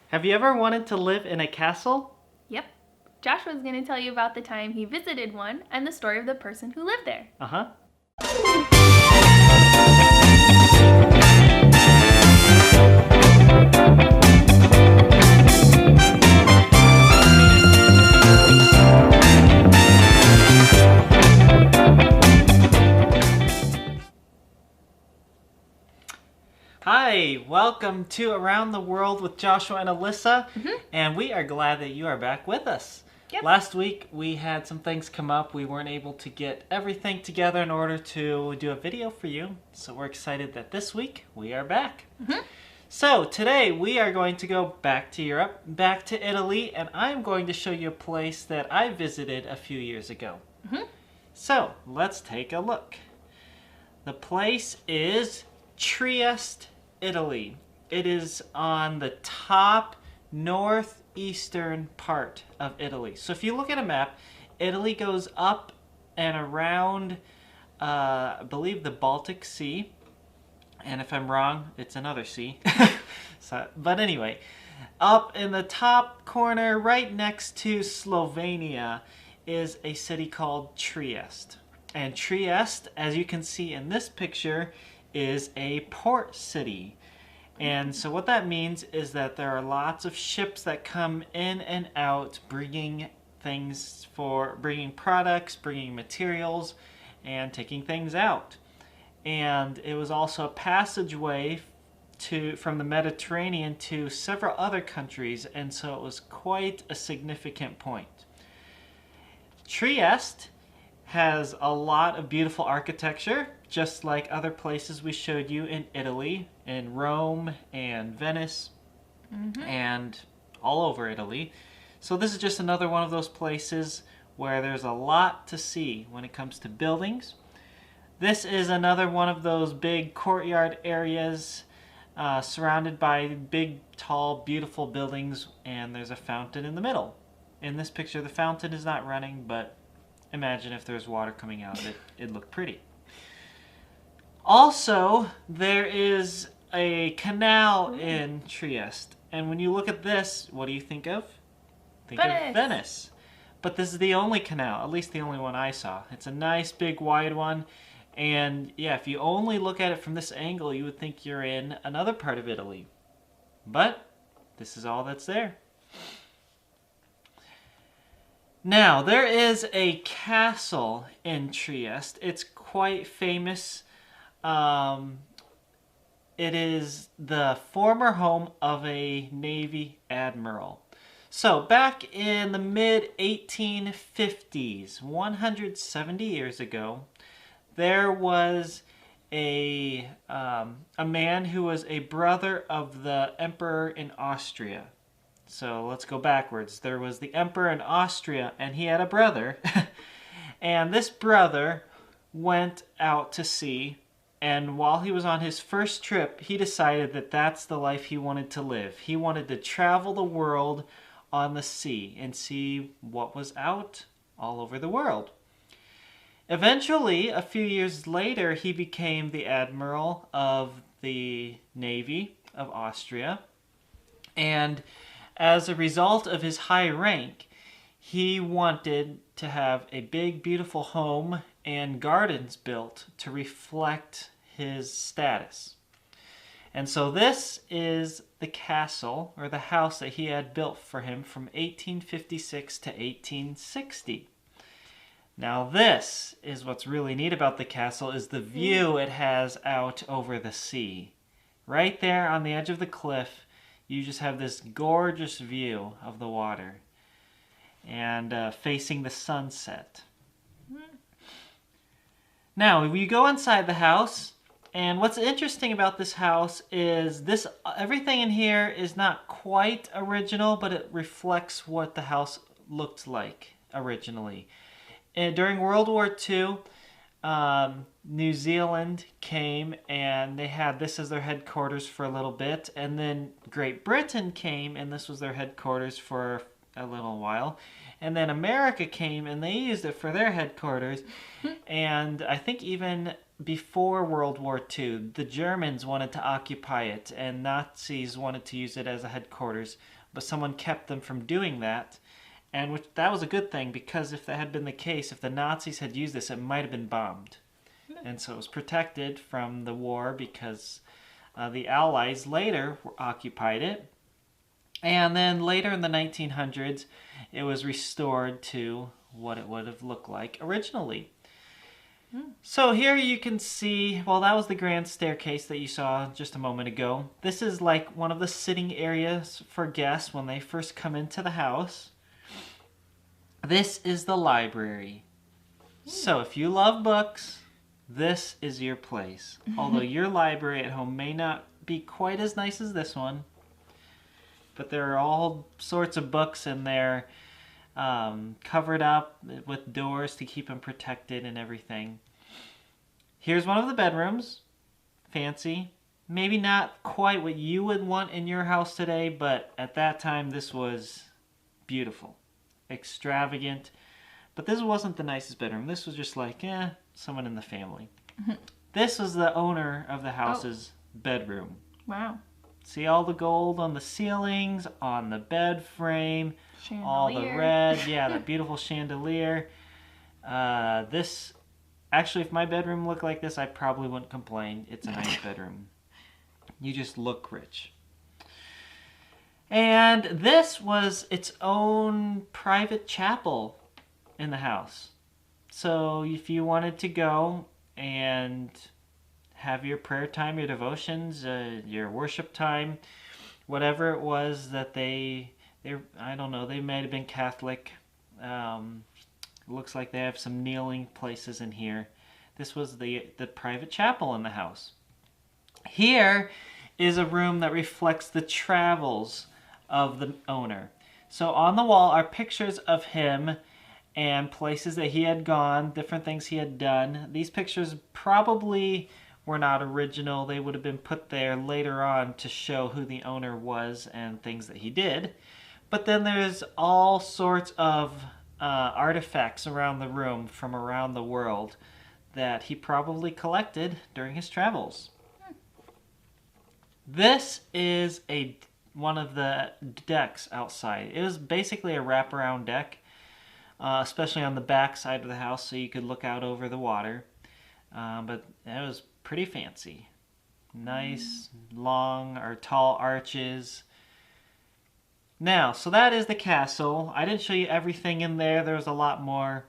Have you ever wanted to live in a castle? Yep. Joshua's going to tell you about the time he visited one and the story of the person who lived there. Uh-huh. Hi, welcome to Around the World with Joshua and Alyssa, and we are glad that you are back with us. Yep. Last week we had some things come up. We weren't able to get everything together in order to do a video for you, so we're excited that this week we are back. So today we are going to go back to Europe, back to Italy, and I'm going to show you a place that I visited a few years ago. So let's take a look. The place is Trieste, Italy. It is on the top northeastern part of Italy. So if you look at a map, Italy goes up and around, I believe, the Baltic Sea. And if I'm wrong, it's another sea. But anyway, up in the top corner, right next to Slovenia, is a city called Trieste. And Trieste, as you can see in this picture, is a port city. And so what that means is that there are lots of ships that come in and out bringing products, bringing materials, and taking things out. And it was also a passageway from the Mediterranean to several other countries, and so it was quite a significant point. Trieste has a lot of beautiful architecture, just like other places we showed you in Italy, in Rome and Venice, and all over Italy. So this is just another one of those places where there's a lot to see when it comes to buildings. This is another one of those big courtyard areas surrounded by big, tall, beautiful buildings, and there's a fountain in the middle. In this picture, the fountain is not running, but imagine if there's water coming out of it. It'd look pretty. Also, there is a canal in Trieste. And when you look at this, what do you think of? Think of Venice. But this is the only canal, at least the only one I saw. It's a nice, big, wide one. And yeah, if you only look at it from this angle, you would think you're in another part of Italy. But this is all that's there. Now, there is a castle in Trieste. It's quite famous. It is the former home of a Navy admiral. So, back in the mid-1850s, 170 years ago, there was a man who was a brother of the emperor in Austria. So let's go backwards. There was the emperor in Austria, and he had a brother. And this brother went out to sea, and while he was on his first trip, he decided that that's the life he wanted to live. He wanted to travel the world on the sea and see what was out all over the world. Eventually, a few years later, he became the admiral of the Navy of Austria, and as a result of his high rank, he wanted to have a big, beautiful home and gardens built to reflect his status. And so this is the castle, or the house that he had built for him from 1856 to 1860. Now this is what's really neat about the castle, is the view it has out over the sea. Right there on the edge of the cliff, you just have this gorgeous view of the water and facing the sunset. Now, you go inside the house, and what's interesting about this house is everything in here is not quite original, but it reflects what the house looked like originally. And during World War II, New Zealand came and they had this as their headquarters for a little bit, and then Great Britain came and this was their headquarters for a little while, and then America came and they used it for their headquarters. And I think even before World War II. The Germans wanted to occupy it, and Nazis wanted to use it as a headquarters, but someone kept them from doing that. And that was a good thing, because if that had been the case, if the Nazis had used this, it might have been bombed. And so it was protected from the war because the Allies later occupied it. And then later in the 1900s, it was restored to what it would have looked like originally. So here you can see, well, that was the grand staircase that you saw just a moment ago. This is like one of the sitting areas for guests when they first come into the house. This is the library. So if you love books, this is your place. Although your library at home may not be quite as nice as this one, but there are all sorts of books in there, covered up with doors to keep them protected and everything. Here's one of the bedrooms. Fancy. Maybe not quite what you would want in your house today, but at that time this was beautiful. Extravagant. But this wasn't the nicest bedroom. This was just like, someone in the family. This was the owner of the house's bedroom. Wow. See all the gold on the ceilings, on the bed frame, Chandelier. all the red. Yeah, that beautiful chandelier. This, actually, if my bedroom looked like this, I probably wouldn't complain. It's a nice bedroom. You just look rich. And this was its own private chapel in the house. So if you wanted to go and have your prayer time, your devotions, your worship time, whatever it was that they I don't know, they might have been Catholic. Looks like they have some kneeling places in here. This was the private chapel in the house. Here is a room that reflects the travels of the owner. So on the wall are pictures of him and places that he had gone, different things he had done. These pictures probably were not original. They would have been put there later on to show who the owner was and things that he did. But then there's all sorts of artifacts around the room from around the world that he probably collected during his travels. This is one of the decks outside. It was basically a wraparound deck, especially on the back side of the house, so you could look out over the water. But it was pretty fancy. Nice, long or tall arches. Now, so that is the castle. I didn't show you everything in there. There was a lot more,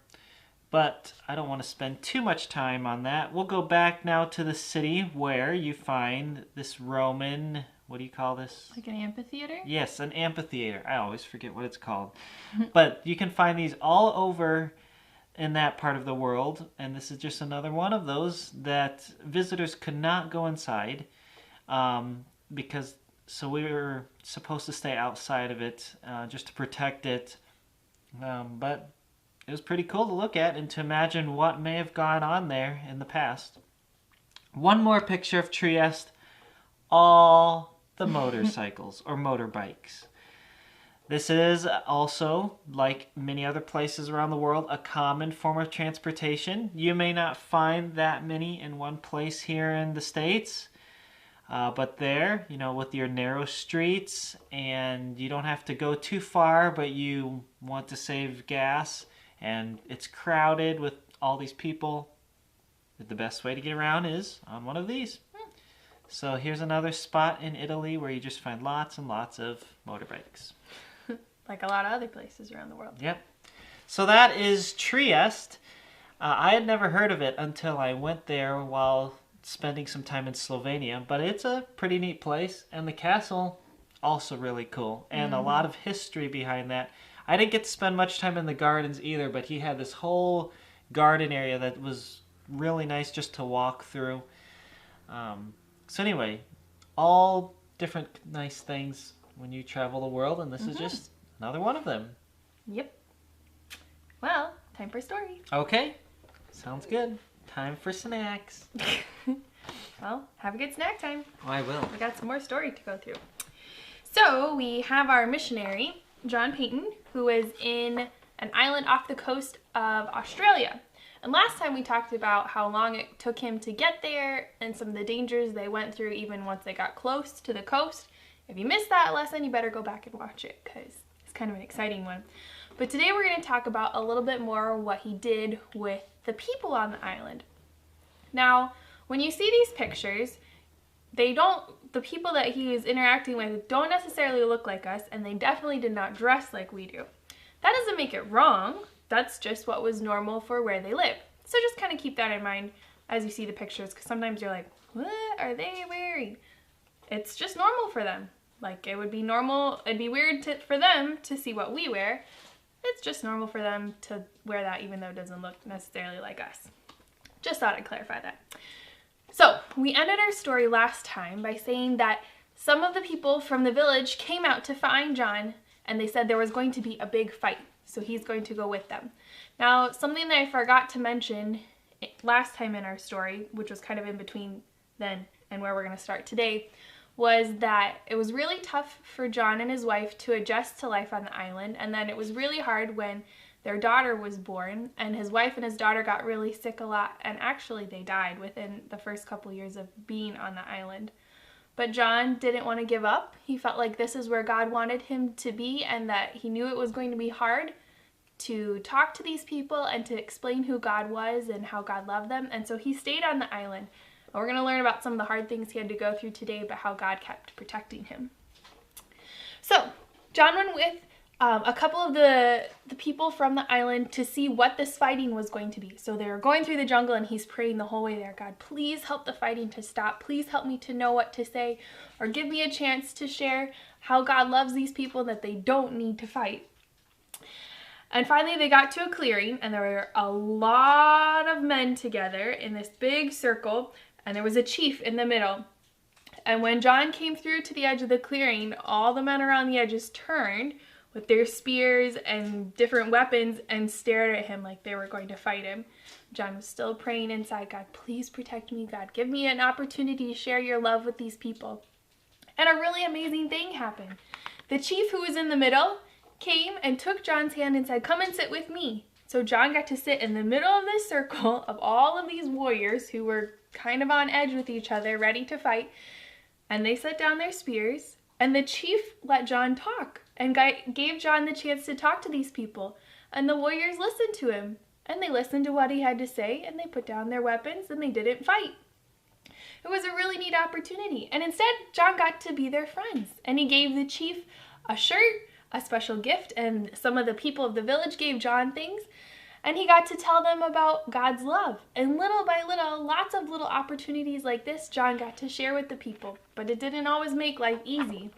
but I don't want to spend too much time on that. We'll go back now to the city where you find this Roman, what do you call this? Like an amphitheater? Yes, an amphitheater. I always forget what it's called. But you can find these all over in that part of the world, and this is just another one of those that visitors could not go inside because we were supposed to stay outside of it just to protect it. But it was pretty cool to look at and to imagine what may have gone on there in the past. One more picture of Trieste, all the motorcycles or motorbikes. This is also, like many other places around the world, a common form of transportation. You may not find that many in one place here in the States, but there, with your narrow streets, and you don't have to go too far, but you want to save gas, and it's crowded with all these people, the best way to get around is on one of these. So here's another spot in Italy where you just find lots and lots of motorbikes. Like a lot of other places around the world. Yep. So that is Trieste. I had never heard of it until I went there while spending some time in Slovenia, but it's a pretty neat place, and the castle also really cool, and a lot of history behind that. I didn't get to spend much time in the gardens either, but he had this whole garden area that was really nice just to walk through. So anyway, all different nice things when you travel the world, and this is just another one of them. Yep. Well, time for a story. Okay, sounds good. Time for snacks. Well, have a good snack time. Oh, I will. We got some more story to go through. So we have our missionary, John Paton, who was in an island off the coast of Australia. And last time we talked about how long it took him to get there and some of the dangers they went through even once they got close to the coast. If you missed that lesson, you better go back and watch it because it's kind of an exciting one. But today we're going to talk about a little bit more what he did with the people on the island. Now, when you see these pictures, the people that he was interacting with don't necessarily look like us, and they definitely did not dress like we do. That doesn't make it wrong. That's just what was normal for where they live. So just kind of keep that in mind as you see the pictures, because sometimes you're like, what are they wearing? It's just normal for them. Like, it would be normal, it'd be weird for them to see what we wear. It's just normal for them to wear that, even though it doesn't look necessarily like us. Just thought I'd clarify that. So, we ended our story last time by saying that some of the people from the village came out to find John, and they said there was going to be a big fight, so he's going to go with them. Now, something that I forgot to mention last time in our story, which was kind of in between then and where we're going to start today, was that it was really tough for John and his wife to adjust to life on the island, and then it was really hard when their daughter was born, and his wife and his daughter got really sick a lot, and actually they died within the first couple years of being on the island. But John didn't want to give up. He felt like this is where God wanted him to be, and that he knew it was going to be hard to talk to these people and to explain who God was and how God loved them, and so he stayed on the island. We're going to learn about some of the hard things he had to go through today, but how God kept protecting him. So, John went with a couple of the people from the island to see what this fighting was going to be. So they were going through the jungle, and he's praying the whole way there. God, please help the fighting to stop. Please help me to know what to say, or give me a chance to share how God loves these people, that they don't need to fight. And finally they got to a clearing, and there were a lot of men together in this big circle, and there was a chief in the middle. And when John came through to the edge of the clearing, all the men around the edges turned with their spears and different weapons and stared at him like they were going to fight him. John was still praying inside, God, please protect me. God, give me an opportunity to share your love with these people. And a really amazing thing happened. The chief who was in the middle came and took John's hand and said, come and sit with me. So John got to sit in the middle of this circle of all of these warriors who were kind of on edge with each other, ready to fight. And they set down their spears, and the chief let John talk and gave John the chance to talk to these people. And the warriors listened to him, and they listened to what he had to say, and they put down their weapons, and they didn't fight. It was a really neat opportunity. And instead, John got to be their friends, and he gave the chief a shirt, a special gift, and some of the people of the village gave John things, and he got to tell them about God's love. And little by little, lots of little opportunities like this, John got to share with the people, but it didn't always make life easy.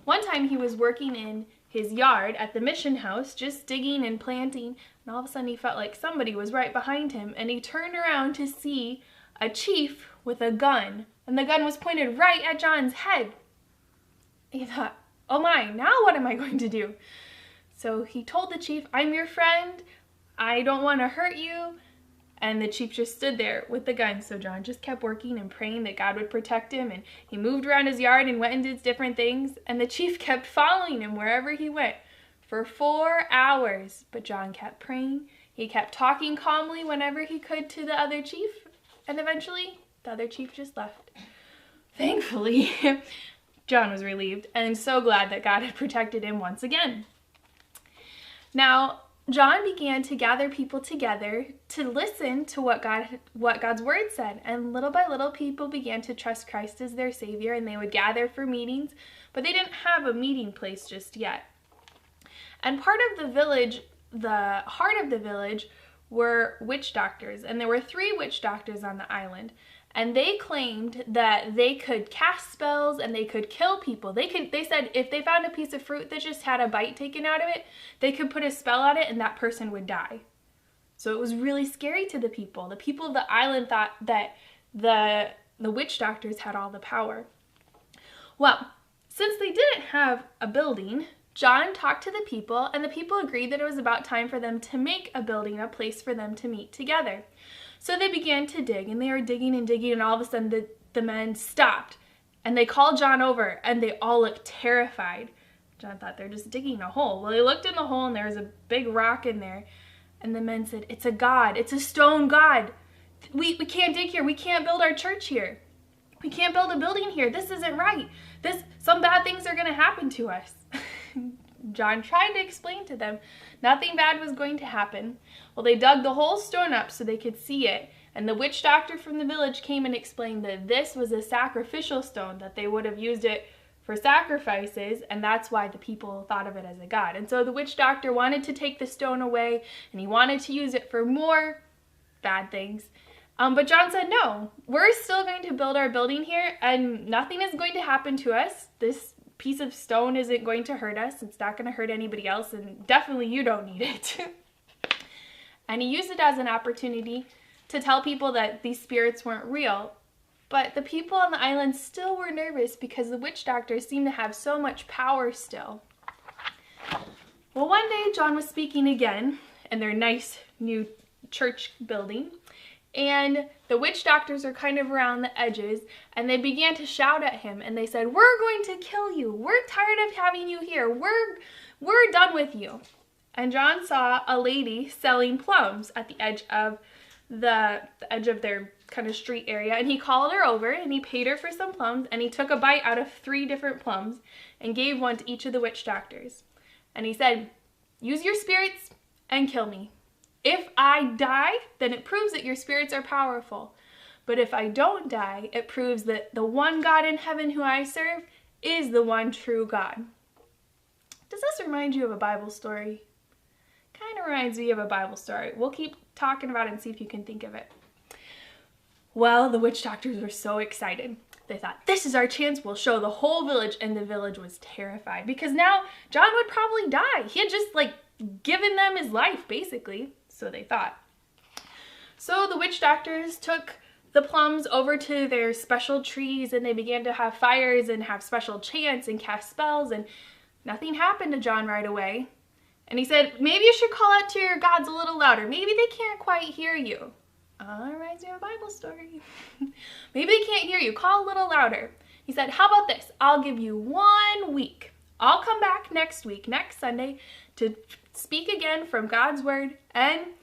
One time he was working in his yard at the mission house, just digging and planting, and all of a sudden he felt like somebody was right behind him, and he turned around to see a chief with a gun, and the gun was pointed right at John's head. He thought, oh my, now what am I going to do? So he told the chief, I'm your friend, I don't want to hurt you. And the chief just stood there with the gun. So John just kept working and praying that God would protect him. And he moved around his yard and went and did different things. And the chief kept following him wherever he went for 4 hours. But John kept praying. He kept talking calmly whenever he could to the other chief. And eventually, the other chief just left. Thankfully, John was relieved and so glad that God had protected him once again. Now, John began to gather people together to listen to what God's word said. And little by little, people began to trust Christ as their Savior, and they would gather for meetings, but they didn't have a meeting place just yet. And part of the village, the heart of the village, were witch doctors. And there were 3 witch doctors on the island. And they claimed that they could cast spells and they could kill people. They said if they found a piece of fruit that just had a bite taken out of it, they could put a spell on it and that person would die. So it was really scary to the people. The people of the island thought that the witch doctors had all the power. Well, since they didn't have a building, John talked to the people, and the people agreed that it was about time for them to make a building, a place for them to meet together. So they began to dig, and they were digging, and all of a sudden the men stopped. And they called John over, and they all looked terrified. John thought they're just digging a hole. Well, he looked in the hole, and there was a big rock in there. And the men said, "It's a god. It's a stone god. We can't dig here. We can't build our church here. We can't build a building here. This isn't right. Some bad things are going to happen to us." John tried to explain to them nothing bad was going to happen. Well, they dug the whole stone up so they could see it. And the witch doctor from the village came and explained that this was a sacrificial stone, that they would have used it for sacrifices, and that's why the people thought of it as a god. And so the witch doctor wanted to take the stone away, and he wanted to use it for more bad things. But John said, no, we're still going to build our building here, and nothing is going to happen to us. This piece of stone isn't going to hurt us. It's not going to hurt anybody else, and definitely you don't need it. And he used it as an opportunity to tell people that these spirits weren't real. But the people on the island still were nervous because the witch doctors seemed to have so much power still. Well, one day John was speaking again in their nice new church building, and the witch doctors are kind of around the edges, and they began to shout at him, and they said, "We're going to kill you. We're tired of having you here. We're done with you." And John saw a lady selling plums at the edge of their kind of street area, and he called her over and he paid her for some plums, and he took a bite out of 3 different plums and gave one to each of the witch doctors. And he said, "Use your spirits and kill me. If I die, then it proves that your spirits are powerful. But if I don't die, it proves that the one God in heaven who I serve is the one true God." Does this remind you of a Bible story? Kind of reminds me of a Bible story. We'll keep talking about it and see if you can think of it. Well, the witch doctors were so excited. They thought, this is our chance. We'll show the whole village. And the village was terrified because now John would probably die. He had just given them his life, basically. So they thought. So the witch doctors took the plums over to their special trees, and they began to have fires and have special chants and cast spells, and nothing happened to John right away. And he said, "Maybe you should call out to your gods a little louder. Maybe they can't quite hear you." Reminds me of a Bible story. "Maybe they can't hear you. Call a little louder." He said, "How about this? I'll give you 1 week. I'll come back next week, next Sunday, to speak again from God's word. And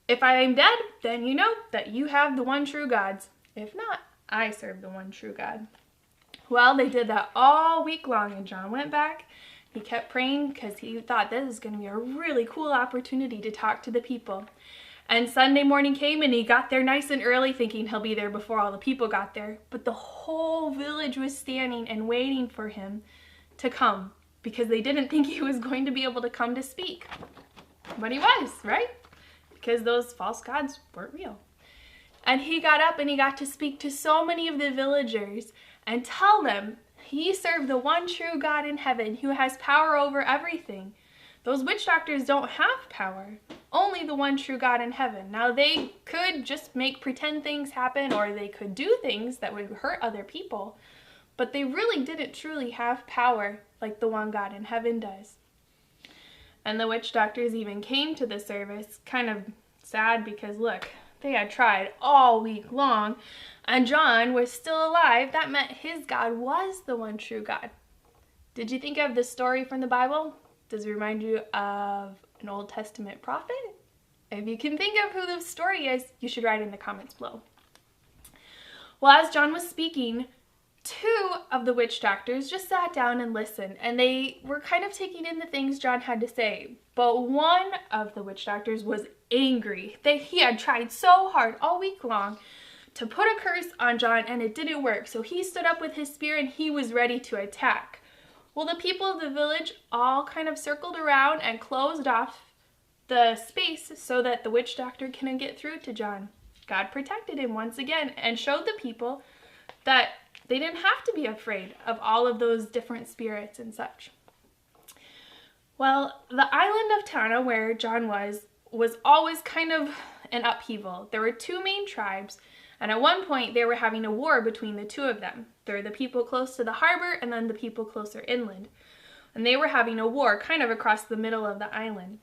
if I am dead, then you know that you have the one true gods. If not, I serve the one true God." Well, they did that all week long, and John went back. He kept praying because he thought this is going to be a really cool opportunity to talk to the people. And Sunday morning came, and he got there nice and early, thinking he'll be there before all the people got there. But the whole village was standing and waiting for him to come because they didn't think he was going to be able to come to speak. But he was, right? Because those false gods weren't real. And he got up and he got to speak to so many of the villagers and tell them he served the one true God in heaven who has power over everything. Those witch doctors don't have power. Only the one true God in heaven. Now, they could just make pretend things happen, or they could do things that would hurt other people, but they really didn't truly have power like the one God in heaven does. And the witch doctors even came to the service, kind of sad because, look, they had tried all week long, and John was still alive. That meant his God was the one true God. Did you think of the story from the Bible? Does it remind you of an Old Testament prophet? If you can think of who the story is, you should write in the comments below. Well, as John was speaking, 2 of the witch doctors just sat down and listened, and they were kind of taking in the things John had to say. But one of the witch doctors was angry. He had tried so hard all week long to put a curse on John, and it didn't work. So he stood up with his spear, and he was ready to attack. Well, the people of the village all kind of circled around and closed off the space so that the witch doctor couldn't get through to John. God protected him once again and showed the people that they didn't have to be afraid of all of those different spirits and such. Well, the island of Tana, where John was always kind of an upheaval. There were 2 main tribes, and at one point they were having a war between the 2 of them. There were the people close to the harbor and then the people closer inland. And they were having a war kind of across the middle of the island.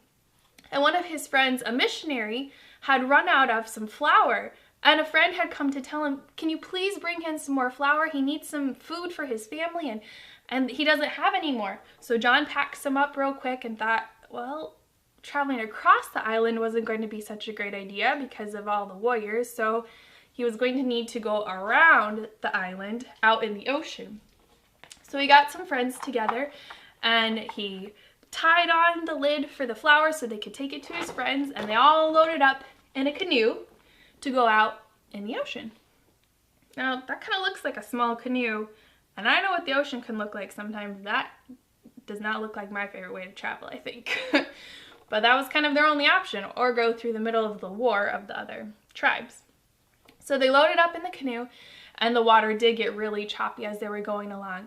And one of his friends, a missionary, had run out of some flour, and a friend had come to tell him, "Can you please bring him some more flour? He needs some food for his family, and he doesn't have any more." So John packed some up real quick and thought, well, traveling across the island wasn't going to be such a great idea because of all the warriors, so he was going to need to go around the island out in the ocean. So he got some friends together and he tied on the lid for the flour so they could take it to his friends, and they all loaded up in a canoe to go out in the ocean. Now that kind of looks like a small canoe, and I know what the ocean can look like sometimes. That does not look like my favorite way to travel, I think. But that was kind of their only option, or go through the middle of the war of the other tribes. So they loaded up in the canoe, and the water did get really choppy as they were going along.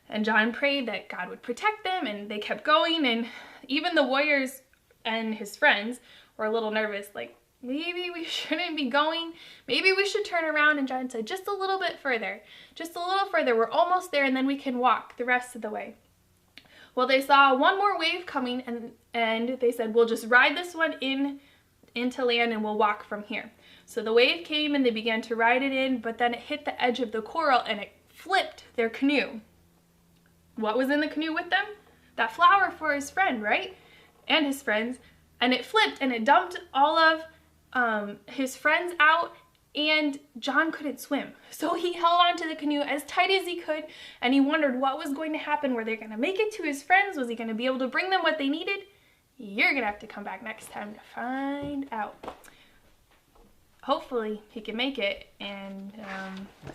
And John prayed that God would protect them, and they kept going, and even the warriors and his friends were a little nervous, like, maybe we shouldn't be going, maybe we should turn around. And John said, just a little bit further, just a little further, we're almost there, and then we can walk the rest of the way. Well, they saw one more wave coming, and they said, we'll just ride this one into land and we'll walk from here. So the wave came and they began to ride it in, but then it hit the edge of the coral and it flipped their canoe. What was in the canoe with them? That flour for his friend, right? And his friends. And it flipped and it dumped all of his friends out, and John couldn't swim. So he held onto the canoe as tight as he could, and he wondered what was going to happen. Were they going to make it to his friends? Was he going to be able to bring them what they needed? You're going to have to come back next time to find out. Hopefully he can make it, and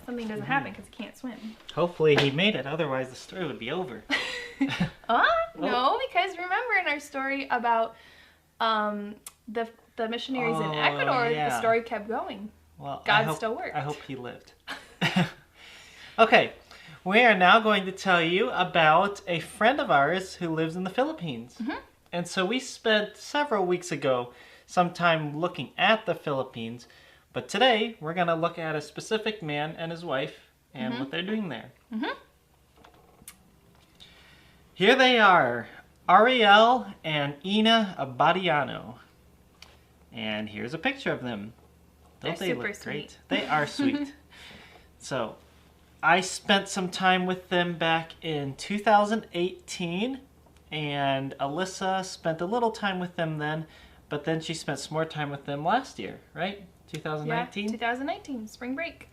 something doesn't happen because he can't swim. Hopefully he made it, otherwise the story would be over. No, because remember in our story about the missionaries in Ecuador, the story kept going. Well, God still worked. I hope he lived. Okay, we are now going to tell you about a friend of ours who lives in the Philippines. Mm-hmm. And so we spent several weeks ago some time looking at the Philippines, but today we're going to look at a specific man and his wife and what they're doing there. Mm-hmm. Here they are, Ariel and Ina Abadiano. And here's a picture of them. Don't they look great? They are sweet. So, I spent some time with them back in 2018, and Alyssa spent a little time with them then, but then she spent some more time with them last year, right? 2019? Yeah, 2019, spring break.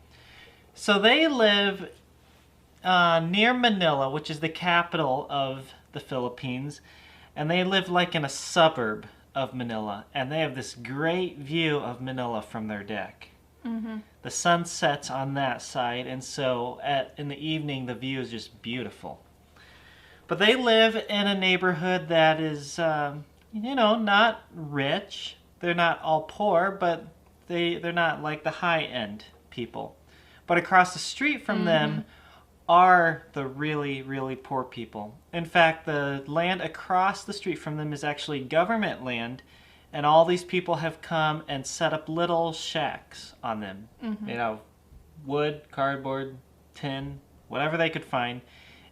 So they live near Manila, which is the capital of the Philippines, and they live like in a suburb of Manila, and they have this great view of Manila from their deck. Mm-hmm. The sun sets on that side, and so in the evening the view is just beautiful. But they live in a neighborhood that is, not rich. They're not all poor, but they're not like the high-end people. But across the street from them are the really, really poor people. In fact, the land across the street from them is actually government land, and all these people have come and set up little shacks on them. Mm-hmm. Wood, cardboard, tin, whatever they could find.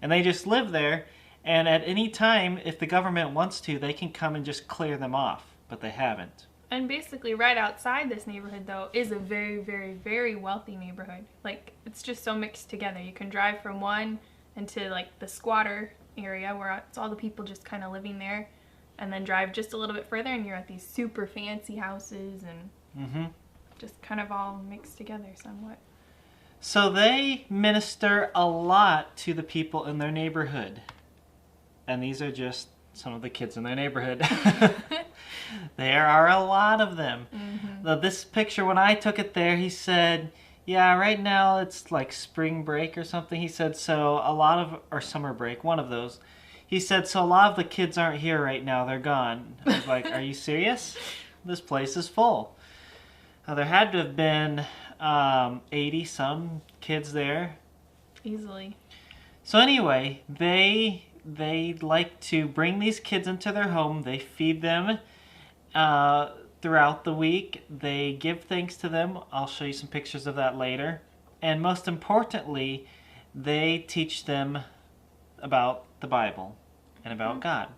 And they just live there, and at any time, if the government wants to, they can come and just clear them off, but they haven't. And basically right outside this neighborhood, though, is a very, very, very wealthy neighborhood. Like, it's just so mixed together. You can drive from one into, like, the squatter area where it's all the people just kind of living there, and then drive just a little bit further and you're at these super fancy houses and just kind of all mixed together somewhat. So they minister a lot to the people in their neighborhood. And these are just some of the kids in their neighborhood. There are a lot of them. Mm-hmm. This picture, when I took it there, he said, yeah, right now it's like spring break or something. He said, or summer break, one of those. He said, so a lot of the kids aren't here right now, they're gone. I was like, are you serious? This place is full. There had to have been 80-some kids there. Easily. So anyway, they like to bring these kids into their home. They feed them throughout the week. They give thanks to them. I'll show you some pictures of that later. And most importantly, they teach them about the Bible and about God.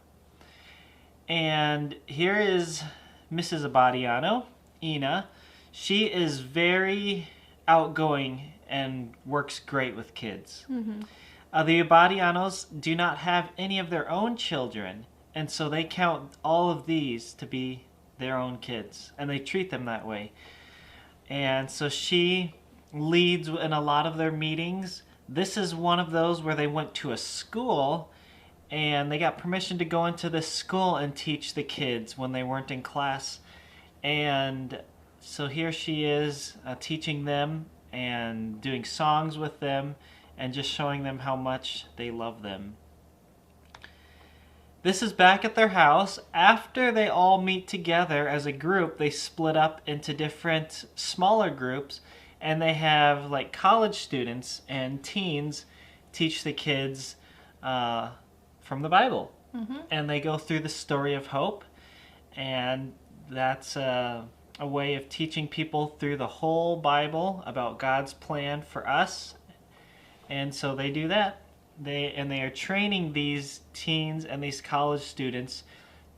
And here is Mrs. Abadiano, Ina. She is very outgoing and works great with kids. Mm-hmm. The Abadianos do not have any of their own children, And so they count all of these to be their own kids, and they treat them that way. And so she leads in a lot of their meetings. This is one of those where they went to a school and they got permission to go into this school and teach the kids when they weren't in class. And so here she is teaching them and doing songs with them and just showing them how much they love them. This is back at their house. After they all meet together as a group, they split up into different smaller groups, and they have like college students and teens teach the kids from the Bible. And they go through the story of hope, and that's a way of teaching people through the whole Bible about God's plan for us. And so they do that. They are training these teens and these college students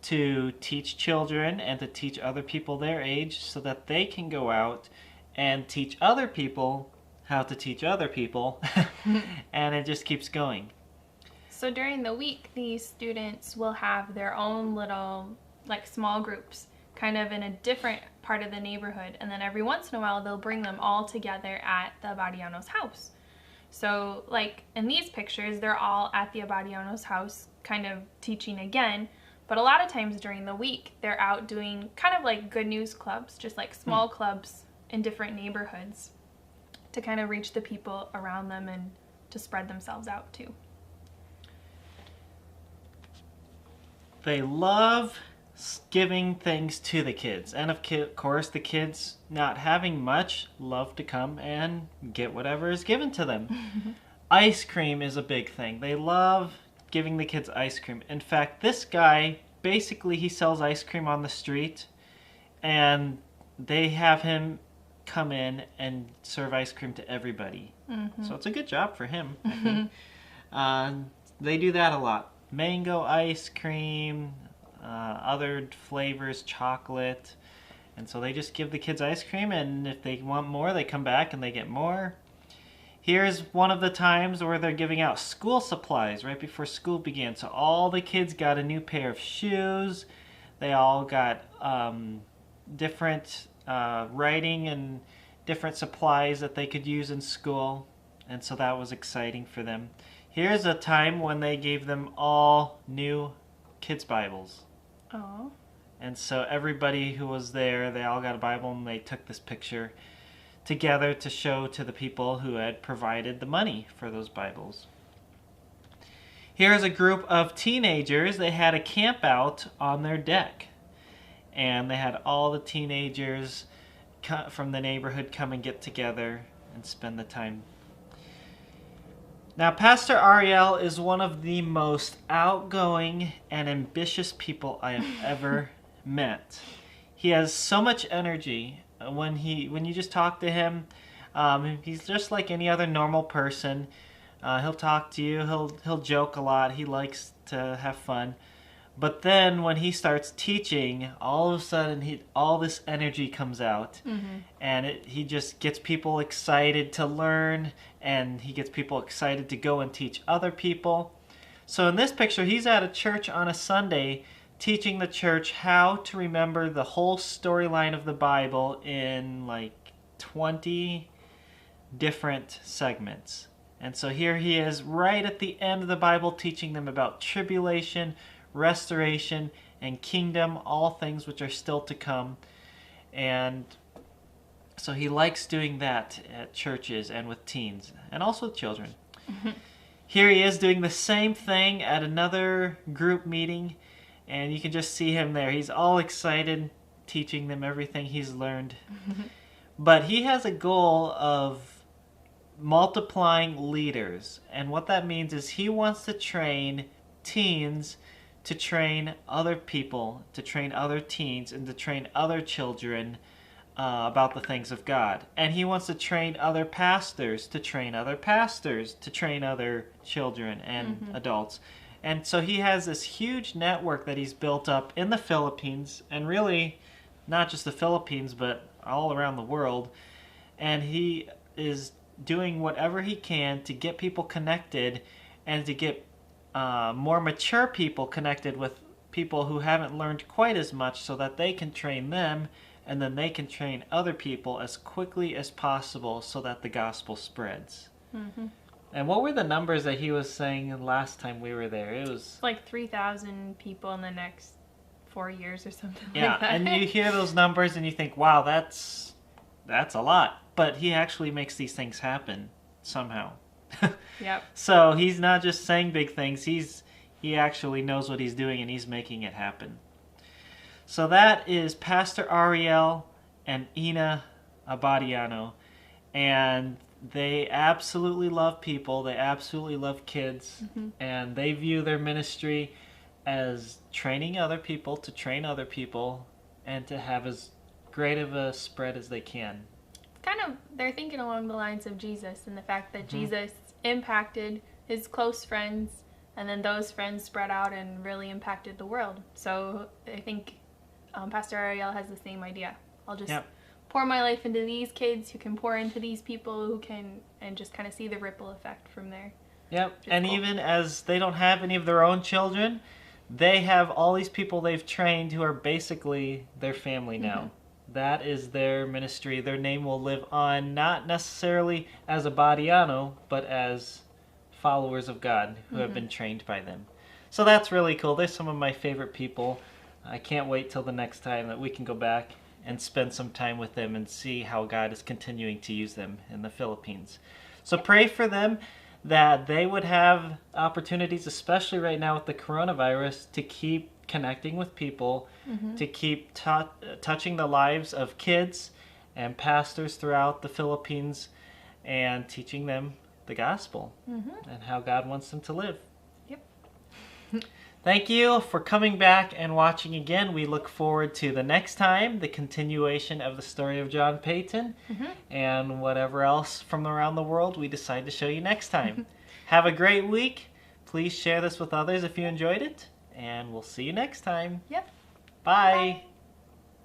to teach children and to teach other people their age so that they can go out and teach other people how to teach other people. And it just keeps going. So during the week, these students will have their own little, like, small groups, kind of in a different part of the neighborhood. And then every once in a while, they'll bring them all together at the Abadiano's house. So, like, in these pictures, they're all at the Abadiano's house, kind of teaching again. But a lot of times during the week, they're out doing kind of like good news clubs, just like small clubs in different neighborhoods to kind of reach the people around them and to spread themselves out too. They love giving things to the kids. And of course, the kids, not having much, love to come and get whatever is given to them. Ice cream is a big thing. They love giving the kids ice cream. In fact, this guy, basically he sells ice cream on the street, and they have him come in and serve ice cream to everybody. So it's a good job for him, I think. They do that a lot. Mango ice cream, other flavors, chocolate. And so they just give the kids ice cream, and if they want more, they come back and they get more. Here's one of the times where they're giving out school supplies right before school began. So all the kids got a new pair of shoes. They all got different writing and different supplies that they could use in school. And so that was exciting for them. Here's a time when they gave them all new kids' Bibles. Oh. And so everybody who was there, they all got a Bible, and they took this picture together to show to the people who had provided the money for those Bibles. Here's a group of teenagers. They had a camp out on their deck, and they had all the teenagers from the neighborhood come and get together and spend the time. Now, Pastor Ariel is one of the most outgoing and ambitious people I have ever met. He has so much energy. When you just talk to him, he's just like any other normal person. He'll talk to you. He'll joke a lot. He likes to have fun. But then when he starts teaching, all of a sudden all this energy comes out, and he just gets people excited to learn, and he gets people excited to go and teach other people. So in this picture, he's at a church on a Sunday teaching the church how to remember the whole storyline of the Bible in like 20 different segments. And so here he is right at the end of the Bible teaching them about tribulation, restoration, and kingdom, all things which are still to come. And so he likes doing that at churches and with teens and also with children. Here he is doing the same thing at another group meeting, and you can just see him there. He's all excited, teaching them everything he's learned. But he has a goal of multiplying leaders, and what that means is he wants to train teens to train other people, to train other teens, and to train other children about the things of God. And he wants to train other pastors to train other pastors to train other children and adults. And so he has this huge network that he's built up in the Philippines, and really not just the Philippines, but all around the world. And he is doing whatever he can to get people connected and to get more mature people connected with people who haven't learned quite as much so that they can train them, and then they can train other people as quickly as possible so that the gospel spreads. Mm-hmm. And what were the numbers that he was saying last time we were there? It was like 3,000 people in the next 4 years or something like yeah, that. and you hear those numbers and you think, wow, that's a lot. But he actually makes these things happen somehow. Yep. So he's not just saying big things. He actually knows what he's doing, and he's making it happen. So that is Pastor Ariel and Ina Abadiano. And they absolutely love people. They absolutely love kids. Mm-hmm. And they view their ministry as training other people to train other people and to have as great of a spread as they can. They're thinking along the lines of Jesus and the fact that Mm-hmm. Jesus impacted his close friends, and then those friends spread out and really impacted the world. So I think Pastor Ariel has the same idea. I'll just pour my life into these kids who can pour into these people who can, and just kind of see the ripple effect from there. Yep, and cool. Even as they don't have any of their own children, they have all these people they've trained who are basically their family now. Mm-hmm. That is their ministry. Their name will live on, not necessarily as a Badiano, but as followers of God who have been trained by them. So that's really cool. They're some of my favorite people. I can't wait till the next time that we can go back and spend some time with them and see how God is continuing to use them in the Philippines. So pray for them that they would have opportunities, especially right now with the coronavirus, to keep connecting with people, to keep touching the lives of kids and pastors throughout the Philippines and teaching them the gospel and how God wants them to live. Yep. Thank you for coming back and watching again. We look forward to the next time, the continuation of the story of John Paton and whatever else from around the world we decide to show you next time. Have a great week. Please share this with others if you enjoyed it. And we'll see you next time. Yep. Bye. Bye.